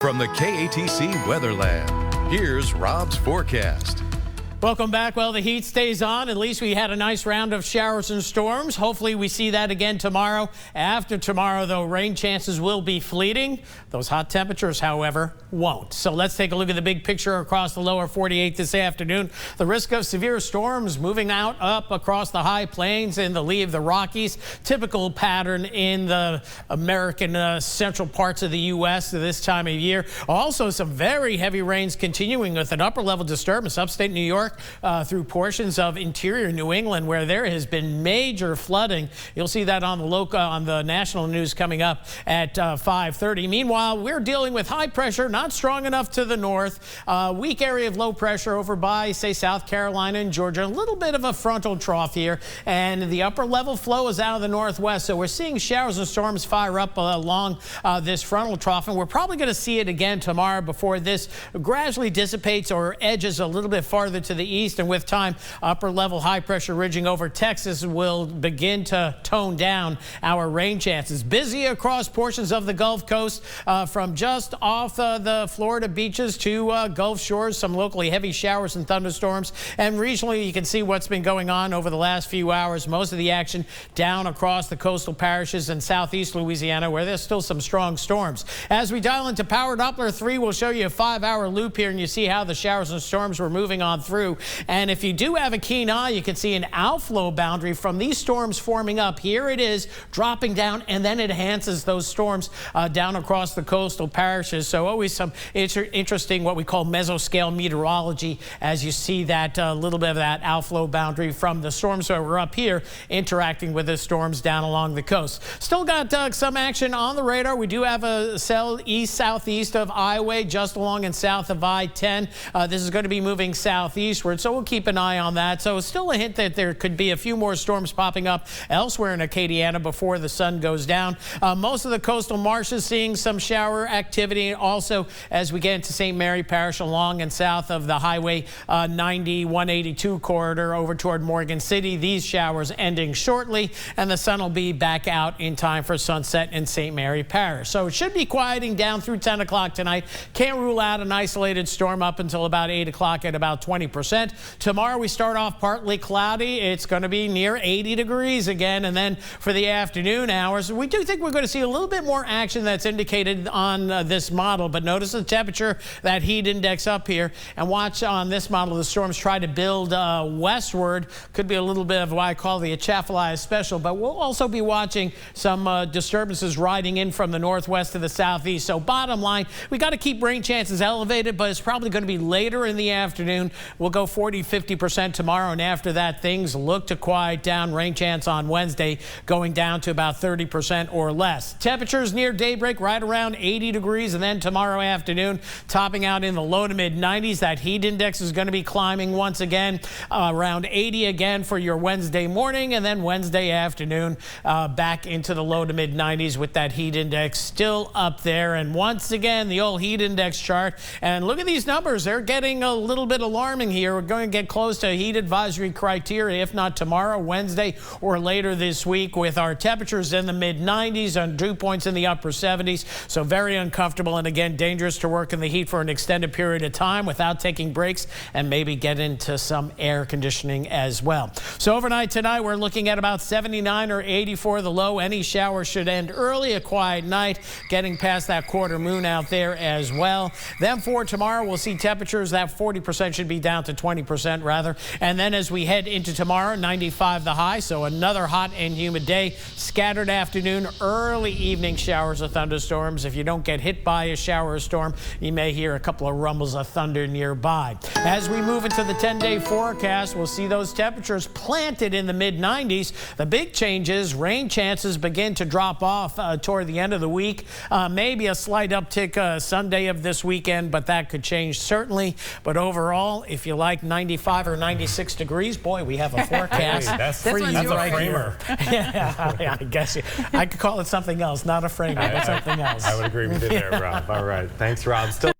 From the KATC Weatherland, here's Rob's forecast. Welcome back. Well, the heat stays on. At least we had a nice round of showers and storms. Hopefully we see that again tomorrow. After tomorrow, though, rain chances will be fleeting. Those hot temperatures, however, won't. So let's take a look at the big picture across the lower 48 this afternoon. The risk of severe storms moving up across the high plains in the lee of the Rockies. Typical pattern in the American central parts of the U.S. at this time of year. Also, some very heavy rains continuing with an upper level disturbance upstate New York. Through portions of interior New England where there has been major flooding. You'll see that on the national news coming up at 5:30. Meanwhile, we're dealing with high pressure, not strong enough to the north. Weak area of low pressure over by, say, South Carolina and Georgia. A little bit of a frontal trough here, and the upper level flow is out of the northwest. So we're seeing showers and storms fire up along this frontal trough, and we're probably going to see it again tomorrow before this gradually dissipates or edges a little bit farther to the east, and with time, upper level high pressure ridging over Texas will begin to tone down our rain chances. Busy across portions of the Gulf Coast from just off the Florida beaches to Gulf shores, some locally heavy showers and thunderstorms. And regionally, you can see what's been going on over the last few hours. Most of the action down across the coastal parishes in southeast Louisiana, where there's still some strong storms. As we dial into Power Doppler 3, we'll show you a 5-hour loop here, and you see how the showers and storms were moving on through. And if you do have a keen eye, you can see an outflow boundary from these storms forming up. Here it is dropping down, and then it enhances those storms down across the coastal parishes. So always some interesting what we call mesoscale meteorology as you see that little bit of that outflow boundary from the storms that were up here interacting with the storms down along the coast. Still got some action on the radar. We do have a cell east-southeast of Iowa, just along and south of I-10. This is going to be moving southeast. So we'll keep an eye on that. So still a hint that there could be a few more storms popping up elsewhere in Acadiana before the sun goes down. Most of the coastal marshes seeing some shower activity. Also, as we get into St. Mary Parish along and south of the Highway 90-182 corridor over toward Morgan City, these showers ending shortly, and the sun will be back out in time for sunset in St. Mary Parish. So it should be quieting down through 10 o'clock tonight. Can't rule out an isolated storm up until about 8 o'clock at about 20%. Tomorrow we start off partly cloudy. It's going to be near 80 degrees again. And then for the afternoon hours, we do think we're going to see a little bit more action that's indicated on this model. But notice the temperature, that heat index up here. And watch on this model, the storms try to build westward. Could be a little bit of what I call the Atchafalaya special. But we'll also be watching some disturbances riding in from the northwest to the southeast. So bottom line, we got to keep rain chances elevated, but it's probably going to be later in the afternoon. We'll go 40-50% tomorrow, and after that things look to quiet down. Rain chance on Wednesday going down to about 30% or less. Temperatures near daybreak right around 80 degrees, and then tomorrow afternoon topping out in the low to mid 90s. That heat index is going to be climbing once again around 80 again for your Wednesday morning, and then Wednesday afternoon back into the low to mid 90s with that heat index still up there. And once again, the old heat index chart, and look at these numbers, they're getting a little bit alarming here. We're going to get close to heat advisory criteria, if not tomorrow, Wednesday, or later this week, with our temperatures in the mid 90s and dew points in the upper 70s. So very uncomfortable, and again, dangerous to work in the heat for an extended period of time without taking breaks, and maybe get into some air conditioning as well. So overnight tonight, we're looking at about 79 or 80 for the low. Any shower should end early, a quiet night, getting past that quarter moon out there as well. Then for tomorrow, we'll see temperatures that 40% should be down to 20% rather. And then as we head into tomorrow, 95 the high, so another hot and humid day. Scattered afternoon, early evening showers of thunderstorms. If you don't get hit by a shower or storm, you may hear a couple of rumbles of thunder nearby. As we move into the 10-day forecast, we'll see those temperatures planted in the mid-90s. The big change is rain chances begin to drop off toward the end of the week. Maybe a slight uptick Sunday of this weekend, but that could change certainly. But overall, if you like 95 or 96 degrees, boy, we have a forecast. Hey, that's for you a right framer. Yeah, I guess I could call it something else, not a framer, but something else. I would agree with you there, Rob. All right. Thanks, Rob. Still